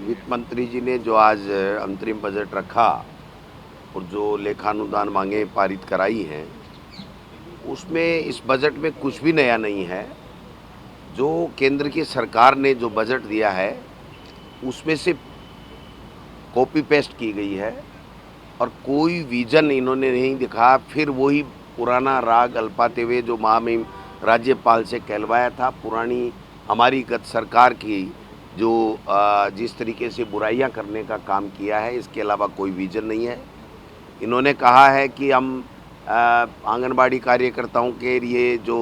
वित्त मंत्री जी ने जो आज अंतरिम बजट रखा और जो लेखानुदान मांगे पारित कराई हैं, उसमें इस बजट में कुछ भी नया नहीं है। जो केंद्र की सरकार ने जो बजट दिया है, उसमें से कॉपी पेस्ट की गई है और कोई विजन इन्होंने नहीं दिखा। फिर वही पुराना राग अल्पाते हुए जो महामहिम राज्यपाल से कहलवाया था, पुरानी हमारी गत सरकार की जो जिस तरीके से बुराइयां करने का काम किया है, इसके अलावा कोई विजन नहीं है। इन्होंने कहा है कि हम आंगनबाड़ी कार्यकर्ताओं के लिए जो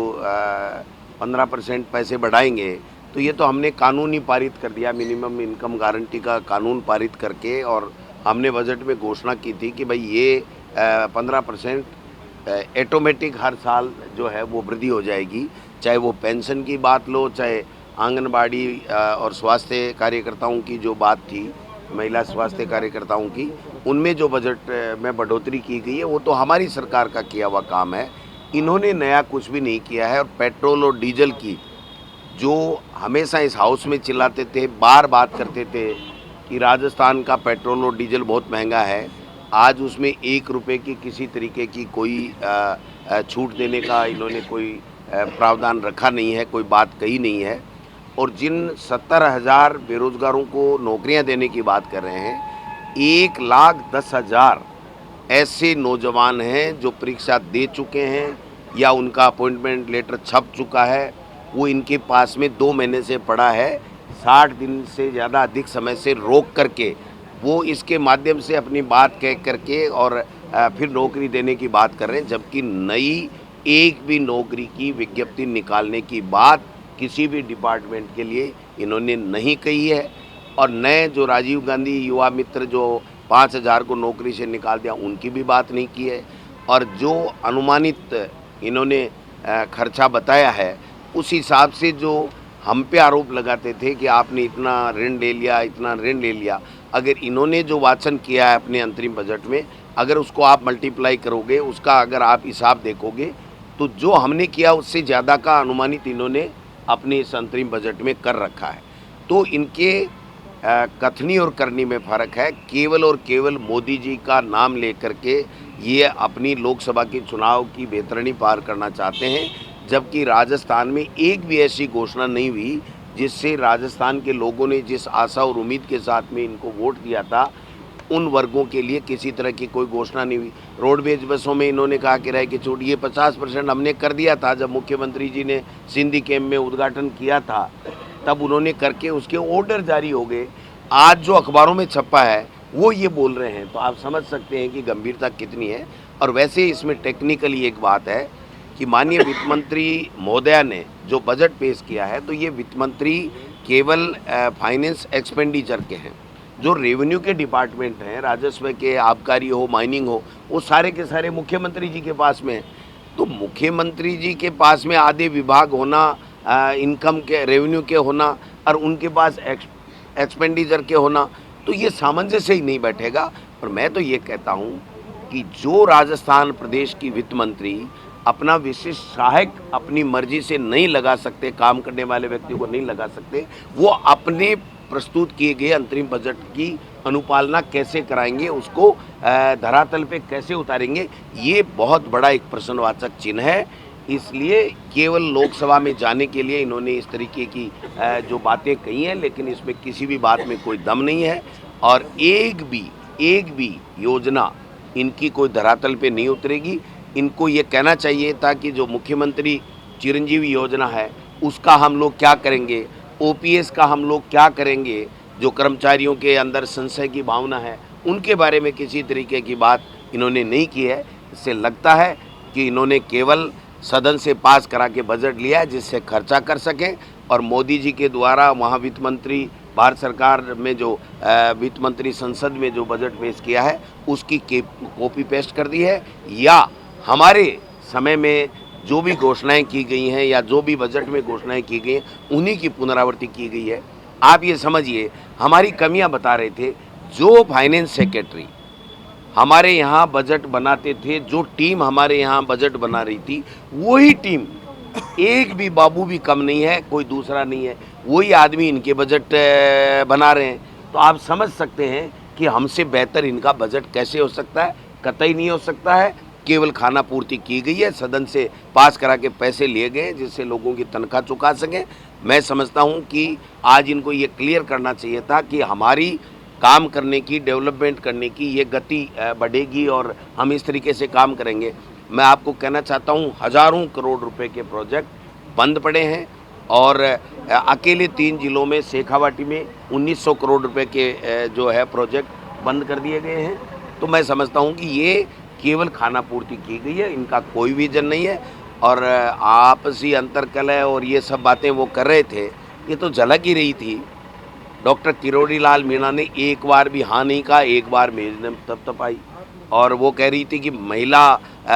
15% पैसे बढ़ाएंगे, तो ये तो हमने कानून ही पारित कर दिया, मिनिमम इनकम गारंटी का कानून पारित करके, और हमने बजट में घोषणा की थी कि भाई ये 15% ऑटोमेटिक हर साल जो है वो वृद्धि हो जाएगी। चाहे वो पेंशन की बात लो, चाहे आंगनबाड़ी और स्वास्थ्य कार्यकर्ताओं की जो बात थी, महिला स्वास्थ्य कार्यकर्ताओं की, उनमें जो बजट में बढ़ोतरी की गई है वो तो हमारी सरकार का किया हुआ काम है। इन्होंने नया कुछ भी नहीं किया है। और पेट्रोल और डीजल की जो हमेशा इस हाउस में चिल्लाते थे, बार बात करते थे कि राजस्थान का पेट्रोल और डीजल बहुत महंगा है, आज उसमें 1 रुपये की किसी तरीके की कोई छूट देने का इन्होंने कोई प्रावधान रखा नहीं है, कोई बात कही नहीं है। और जिन 70,000 बेरोजगारों को नौकरियां देने की बात कर रहे हैं, 1,10,000 ऐसे नौजवान हैं जो परीक्षा दे चुके हैं या उनका अपॉइंटमेंट लेटर छप चुका है, वो इनके पास में 2 महीने से पड़ा है। 60 दिन से ज़्यादा अधिक समय से रोक करके वो इसके माध्यम से अपनी बात कह करके और फिर नौकरी देने की बात कर रहे हैं, जबकि नई एक भी नौकरी की विज्ञप्ति निकालने की बात किसी भी डिपार्टमेंट के लिए इन्होंने नहीं कही है। और नए जो राजीव गांधी युवा मित्र जो 5,000 को नौकरी से निकाल दिया, उनकी भी बात नहीं की है। और जो अनुमानित इन्होंने खर्चा बताया है, उस हिसाब से जो हम पे आरोप लगाते थे कि आपने इतना ऋण ले लिया, इतना ऋण ले लिया, अगर इन्होंने जो वाचन किया है अपने अंतरिम बजट में, अगर उसको आप मल्टीप्लाई करोगे, उसका अगर आप हिसाब देखोगे, तो जो हमने किया उससे ज़्यादा का अनुमानित इन्होंने अपने इस अंतरिम बजट में कर रखा है। तो इनके कथनी और करनी में फ़र्क है। केवल और केवल मोदी जी का नाम लेकर के ये अपनी लोकसभा के चुनाव की बेतरनी पार करना चाहते हैं, जबकि राजस्थान में एक भी ऐसी घोषणा नहीं हुई जिससे राजस्थान के लोगों ने जिस आशा और उम्मीद के साथ में इनको वोट दिया था, उन वर्गों के लिए किसी तरह की कोई घोषणा नहीं हुई। रोडवेज बसों में इन्होंने कहा किराए की छूट, ये 50% हमने कर दिया था जब मुख्यमंत्री जी ने सिंधी कैंप में उद्घाटन किया था, तब उन्होंने करके उसके ऑर्डर जारी हो गए। आज जो अखबारों में छपा है वो ये बोल रहे हैं, तो आप समझ सकते हैं कि गंभीरता कितनी है। और वैसे इसमें टेक्निकली एक बात है कि माननीय वित्त मंत्री महोदया ने जो बजट पेश किया है, तो ये वित्त मंत्री केवल फाइनेंस एक्सपेंडिचर के हैं। जो रेवेन्यू के डिपार्टमेंट हैं, राजस्व के, आबकारी हो, माइनिंग हो, वो सारे के सारे मुख्यमंत्री जी के पास में हैं। तो मुख्यमंत्री जी के पास में आधे विभाग होना, इनकम के, रेवेन्यू के होना, और उनके पास एक्सपेंडिचर के होना, तो ये सामंजस्य ही नहीं बैठेगा। और मैं तो ये कहता हूँ कि जो राजस्थान प्रदेश की वित्त मंत्री अपना विशिष्ट सहायक अपनी मर्जी से नहीं लगा सकते, काम करने वाले व्यक्ति को नहीं लगा सकते, वो अपने प्रस्तुत किए गए अंतरिम बजट की अनुपालना कैसे कराएंगे, उसको धरातल पे कैसे उतारेंगे, ये बहुत बड़ा एक प्रश्नवाचक चिन्ह है। इसलिए केवल लोकसभा में जाने के लिए इन्होंने इस तरीके की जो बातें कही हैं, लेकिन इसमें किसी भी बात में कोई दम नहीं है। और एक भी योजना इनकी कोई धरातल पे नहीं उतरेगी। इनको ये कहना चाहिए था कि जो मुख्यमंत्री चिरंजीवी योजना है उसका हम लोग क्या करेंगे, ओपीएस का हम लोग क्या करेंगे, जो कर्मचारियों के अंदर संशय की भावना है उनके बारे में किसी तरीके की बात इन्होंने नहीं की है। इससे लगता है कि इन्होंने केवल सदन से पास करा के बजट लिया है जिससे खर्चा कर सकें, और मोदी जी के द्वारा वहाँ वित्त मंत्री, भारत सरकार में जो वित्त मंत्री संसद में जो बजट पेश किया है उसकी कॉपी पेस्ट कर दी है, या हमारे समय में जो भी घोषणाएं की गई हैं या जो भी बजट में घोषणाएं की गई हैं उन्हीं की पुनरावृत्ति की गई है। आप ये समझिए, हमारी कमियां बता रहे थे। जो फाइनेंस सेक्रेटरी हमारे यहाँ बजट बनाते थे, जो टीम हमारे यहाँ बजट बना रही थी, वही टीम, एक भी बाबू भी कम नहीं है, कोई दूसरा नहीं है, वही आदमी इनके बजट बना रहे हैं। तो आप समझ सकते हैं कि हमसे बेहतर इनका बजट कैसे हो सकता है। कतई नहीं हो सकता है। केवल खाना पूर्ति की गई है, सदन से पास करा के पैसे लिए गए जिससे लोगों की तनख्वाह चुका सकें। मैं समझता हूं कि आज इनको ये क्लियर करना चाहिए था कि हमारी काम करने की, डेवलपमेंट करने की ये गति बढ़ेगी और हम इस तरीके से काम करेंगे। मैं आपको कहना चाहता हूं, हज़ारों करोड़ रुपए के प्रोजेक्ट बंद पड़े हैं और अकेले 3 जिलों में शेखावाटी में 1900 करोड़ रुपए के जो है प्रोजेक्ट बंद कर दिए गए हैं। तो मैं समझता हूं कि ये केवल खाना पूर्ति की गई है, इनका कोई विजन नहीं है। और आपसी अंतर्कलह और ये सब बातें वो कर रहे थे, ये तो झलक ही रही थी। डॉक्टर किरोड़ी लाल मीणा ने एक बार भी हाँ नहीं कहा, एक बार मेज ने थपथपाई और वो कह रही थी कि महिला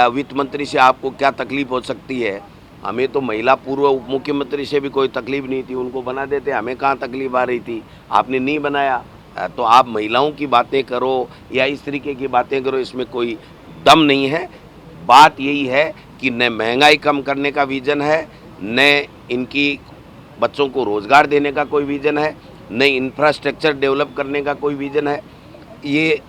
वित्त मंत्री से आपको क्या तकलीफ हो सकती है। हमें तो महिला पूर्व उप मुख्यमंत्री से भी कोई तकलीफ नहीं थी, उनको बना देते, हमें कहाँ तकलीफ आ रही थी। आपने नहीं बनाया। तो आप महिलाओं की बातें करो या इस तरीके की बातें करो, इसमें कोई दम नहीं है। बात यही है कि न महंगाई कम करने का विजन है, न इनकी बच्चों को रोज़गार देने का कोई विजन है, न इंफ्रास्ट्रक्चर डेवलप करने का कोई विजन है। ये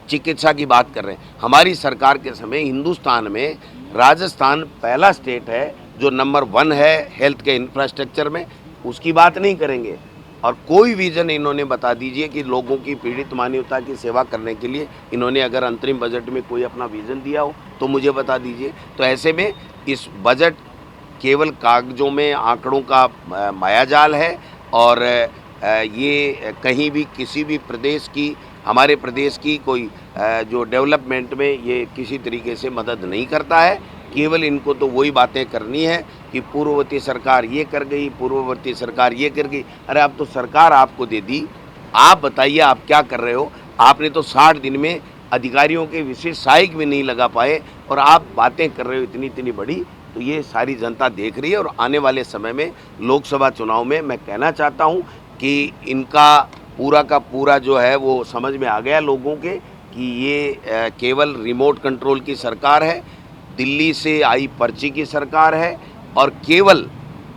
चिकित्सा की बात कर रहे हैं। हमारी सरकार के समय हिंदुस्तान में राजस्थान पहला स्टेट है जो नंबर 1 है हेल्थ के इंफ्रास्ट्रक्चर में, उसकी बात नहीं करेंगे। और कोई विजन इन्होंने बता दीजिए कि लोगों की पीड़ित मानवता की सेवा करने के लिए इन्होंने अगर अंतरिम बजट में कोई अपना विजन दिया हो तो मुझे बता दीजिए। तो ऐसे में इस बजट केवल कागजों में आंकड़ों का मायाजाल है और ये कहीं भी किसी भी प्रदेश की, हमारे प्रदेश की कोई जो डेवलपमेंट में ये किसी तरीके से मदद नहीं करता है। केवल इनको तो वही बातें करनी है कि पूर्ववर्ती सरकार ये कर गई, पूर्ववर्ती सरकार ये कर गई। अरे अब तो सरकार आपको दे दी, आप बताइए आप क्या कर रहे हो। आपने तो 60 दिन में अधिकारियों के विशेष सहायक भी नहीं लगा पाए और आप बातें कर रहे हो इतनी इतनी बड़ी। तो ये सारी जनता देख रही है और आने वाले समय में लोकसभा चुनाव में मैं कहना चाहता हूँ कि इनका पूरा का पूरा जो है वो समझ में आ गया लोगों के कि ये केवल रिमोट कंट्रोल की सरकार है, दिल्ली से आई पर्ची की सरकार है और केवल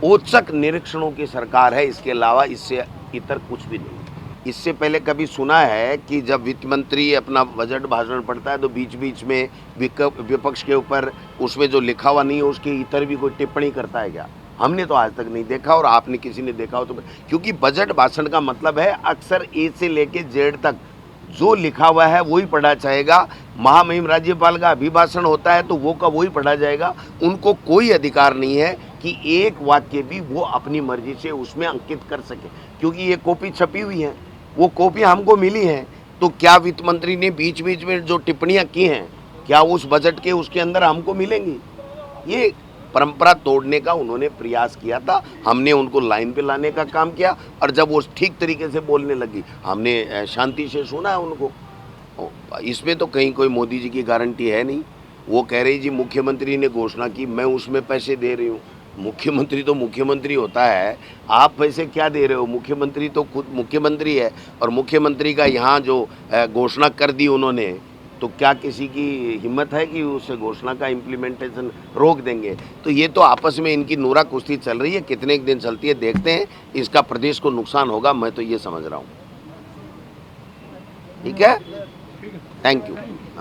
औचक निरीक्षणों की सरकार है। इसके अलावा इससे इतर कुछ भी नहीं। इससे पहले कभी सुना है कि जब वित्त मंत्री अपना बजट भाषण पढ़ता है तो बीच बीच में विपक्ष के ऊपर उसमें जो लिखा हुआ नहीं है उसके इतर भी कोई टिप्पणी करता है क्या? हमने तो आज तक नहीं देखा और आपने किसी ने देखा हो तो, क्योंकि बजट भाषण का मतलब है अक्सर ए से लेके जेड तक जो लिखा हुआ है वही पढ़ा जाएगा। महामहिम राज्यपाल का अभिभाषण होता है तो वो का वही पढ़ा जाएगा। उनको कोई अधिकार नहीं है कि एक वाक्य भी वो अपनी मर्जी से उसमें अंकित कर सके, क्योंकि ये कॉपी छपी हुई है, वो कॉपी हमको मिली है। तो क्या वित्त मंत्री ने बीच बीच में जो टिप्पणियां की हैं क्या उस बजट के उसके अंदर हमको मिलेंगी? ये परंपरा तोड़ने का उन्होंने प्रयास किया था, हमने उनको लाइन पे लाने का काम किया और जब वो ठीक तरीके से बोलने लगी हमने शांति से सुना है उनको। इसमें तो कहीं कोई मोदी जी की गारंटी है नहीं। वो कह रही जी मुख्यमंत्री ने घोषणा की, मैं उसमें पैसे दे रही हूँ। मुख्यमंत्री तो मुख्यमंत्री होता है, आप पैसे क्या दे रहे हो? मुख्यमंत्री तो खुद मुख्यमंत्री है और मुख्यमंत्री का यहाँ जो घोषणा कर दी उन्होंने, तो क्या किसी की हिम्मत है कि उस घोषणा का इम्प्लीमेंटेशन रोक देंगे? तो ये तो आपस में इनकी नूरा कुश्ती चल रही है, कितने एक दिन चलती है देखते हैं। इसका प्रदेश को नुकसान होगा, मैं तो ये समझ रहा हूँ। ठीक है, थैंक यू।